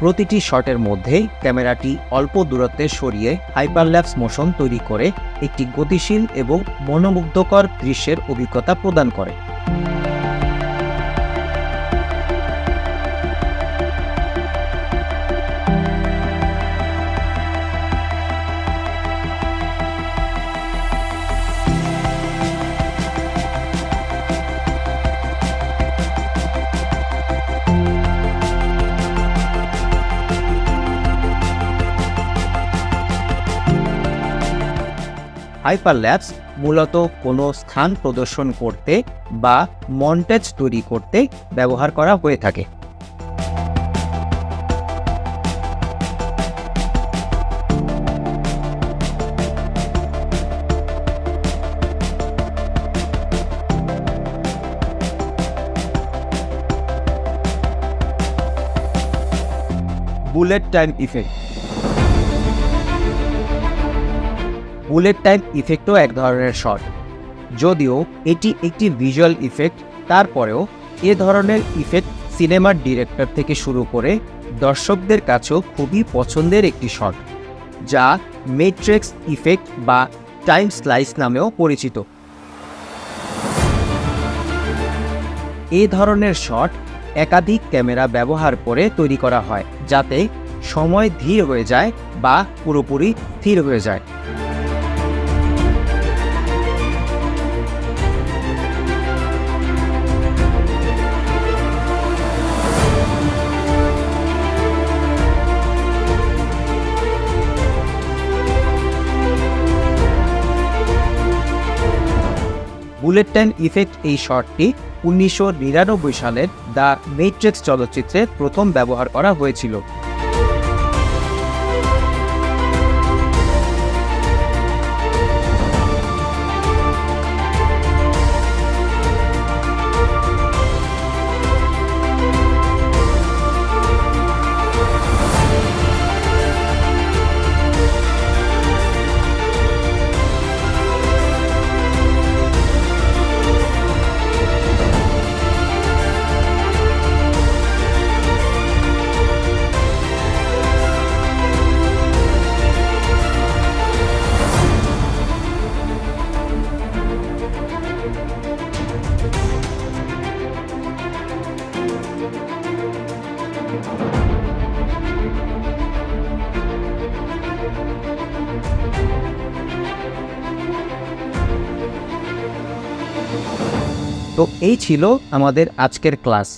প্রতিটি শটের মধ্যে ক্যামেরাটি অল্প দূরত্বে সরিয়ে হাইপারল্যাপস মোশন তৈরি করে একটি গতিশীল এবং মনোমুগ্ধকর দৃশ্যের অভিজ্ঞতা প্রদান করে। হাইপারল্যাপস মূলত কোনো স্থান প্রদর্শন করতে বা মন্টেজ তৈরি করতে ব্যবহার করা হয়ে থাকে। Bullet time effect. Bullet time ইফেক্টও এক ধরনের শট। যদিও এটি একটি ভিজুয়াল ইফেক্ট, তারপরেও এ ধরনের ইফেক্ট সিনেমার ডিরেক্টর থেকে শুরু করে দর্শকদের কাছেও খুবই পছন্দের একটি শট, যা ম্যাট্রিক্স ইফেক্ট বা টাইম স্লাইস নামেও পরিচিত। এ ধরনের শট একাধিক ক্যামেরা ব্যবহার করে তৈরি করা হয়, যাতে সময় ধীর হয়ে যায় বা পুরোপুরি স্থির হয়ে যায়। বুলেট টাইম ইফেক্ট এই শটটি 1999 সালের দ্য ম্যাট্রিক্স চলচ্চিত্রে প্রথম ব্যবহার করা হয়েছিল। তো এই ছিল আমাদের আজকের ক্লাস।